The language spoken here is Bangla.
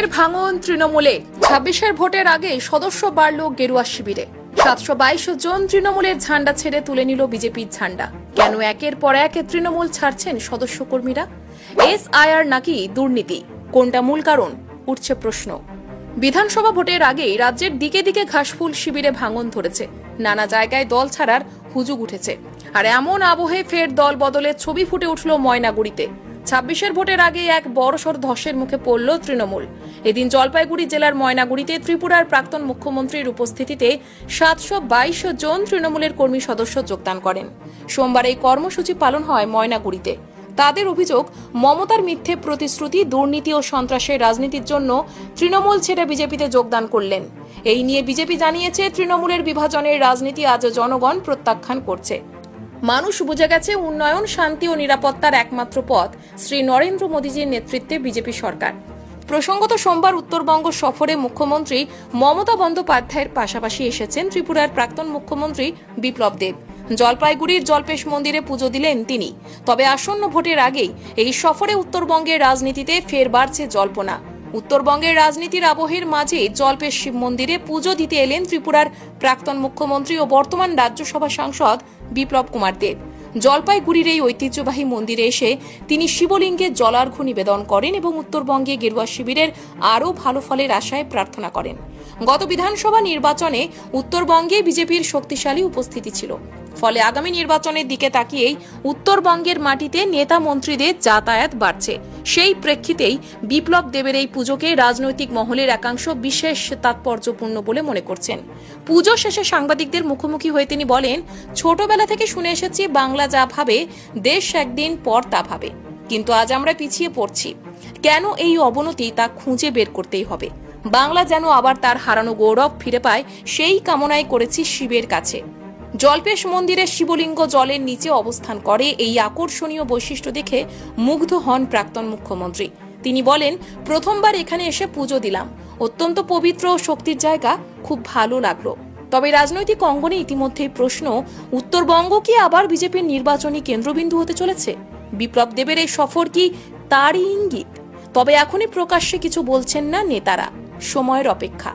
ফের ভাঙন তৃণমূলে। 26-এর ভোটের আগে সদস্য বাড়ল গেরুয়া শিবিরে। 722 জন তৃণমূলের ঝান্ডা ছেড়ে তুলে নিল বিজেপির ঝান্ডা। কেন একের পর এক তৃণমূল ছাড়ছেন সদস্য কর্মীরা? SIR নাকি দুর্নীতি? কোনটা মূল কারণ? উঠছে প্রশ্ন। বিধানসভা ভোটের আগেই রাজ্যের দিকে দিকে ঘাসফুল শিবিরে ভাঙন ধরেছে। নানা জায়গায় দল ছাড়ার হুজুগ উঠেছে। আর এমন আবহে ফের দল বদলের ছবি ফুটে উঠল ময়নাগুড়িতে। 26-এর ভোটের আগে এক বড়সড় ধসের মুখে পড়ল তৃণমূল। এদিন জলপাইগুড়ি জেলার ময়নাগুড়িতে ত্রিপুরার প্রাক্তন মুখ্যমন্ত্রীর উপস্থিতিতে 722 জন তৃণমূলের কর্মী সদস্য যোগদান করেন। সোমবার এই কর্মসূচি পালন হয় ময়নাগুড়িতে। তাদের অভিযোগ, মমতার মিথ্যে প্রতিশ্রুতি, দুর্নীতি ও সন্ত্রাসের রাজনীতির জন্য তৃণমূল ছেড়ে বিজেপিতে যোগদান করলেন। এই নিয়ে বিজেপি জানিয়েছে, তৃণমূলের বিভাজনের রাজনীতি আজ জনগণ প্রত্যাখ্যান করছে। মানুষ বুঝে গেছে, উন্নয়ন, শান্তি ও নিরাপত্তার একমাত্র পথ শ্রী নরেন্দ্র মোদীজির নেতৃত্বে বিজেপি সরকার। প্রসঙ্গত, সোমবার উত্তরবঙ্গ সফরে মুখ্যমন্ত্রী মমতা বন্দ্যোপাধ্যায়ের পাশাপাশি এসেছেন ত্রিপুরার প্রাক্তন মুখ্যমন্ত্রী বিপ্লব দেব। জলপাইগুড়ির জল্পেশ মন্দিরে পুজো দিলেন তিনি। তবে আসন্ন ভোটের আগেই এই সফরে উত্তরবঙ্গের রাজনীতিতে ফের বাড়ছে জল্পনা। উত্তরবঙ্গের রাজনীতির আবহের মাঝে জল্পেশ শিব মন্দিরে পুজো দিতে এলেন ত্রিপুরার প্রাক্তন মুখ্যমন্ত্রী ও বর্তমান রাজ্যসভা সাংসদ বিপ্লব কুমার দেব। জলপাইগুড়ির এই ঐতিহ্যবাহী মন্দিরে এসে তিনি শিবলিঙ্গে জলার্ঘ্য নিবেদন করেন এবং উত্তরবঙ্গে গেরুয়া শিবিরের আরও ভালো ফলের আশায় প্রার্থনা করেন। গত বিধানসভা নির্বাচনে উত্তরবঙ্গে বিজেপির শক্তিশালী উপস্থিতি ছিল। ফলে আগামী নির্বাচনের দিকে তাকিয়েই উত্তরবঙ্গের মাটিতে নেতা মন্ত্রীদের যাতায়াত বাড়ছে। সেই প্রেক্ষিতেই বিপ্লব দেবের এই পুজোকে রাজনৈতিক মহলের একাংশ বিশেষ তাৎপর্যপূর্ণ বলে মনে করছেন। পুজো শেষে সাংবাদিকদের মুখোমুখি হয়ে তিনি বলেন, ছোটবেলা থেকে শুনে এসেছি, বাংলা যা ভাবে দেশ একদিন পর তা ভাবে, কিন্তু আজ আমরা পিছিয়ে পড়ছি। কেন এই অবনতি তা খুঁজে বের করতেই হবে। বাংলা যেন আবার তার হারানো গৌরব ফিরে পায়, সেই কামনাই করেছি শিবের কাছে। জল্পেশ মন্দিরের শিবলিঙ্গ জলের নিচে অবস্থান করে, এই আকর্ষণীয় বৈশিষ্ট্য দেখে মুগ্ধ হন প্রাক্তন মুখ্যমন্ত্রী। তিনি বলেন, প্রথমবার এখানে এসে পুজো দিলাম, অত্যন্ত পবিত্র ও শক্তির জায়গা, খুব ভালো লাগলো। তবে রাজনৈতিক অঙ্গনে ইতিমধ্যেই প্রশ্ন, উত্তরবঙ্গ কি আবার বিজেপির নির্বাচনী কেন্দ্রবিন্দু হতে চলেছে? বিপ্লব দেবের এই সফর কি তারই ইঙ্গিত? তবে এখনই প্রকাশ্যে কিছু বলছেন না নেতারা, সময়ের অপেক্ষা।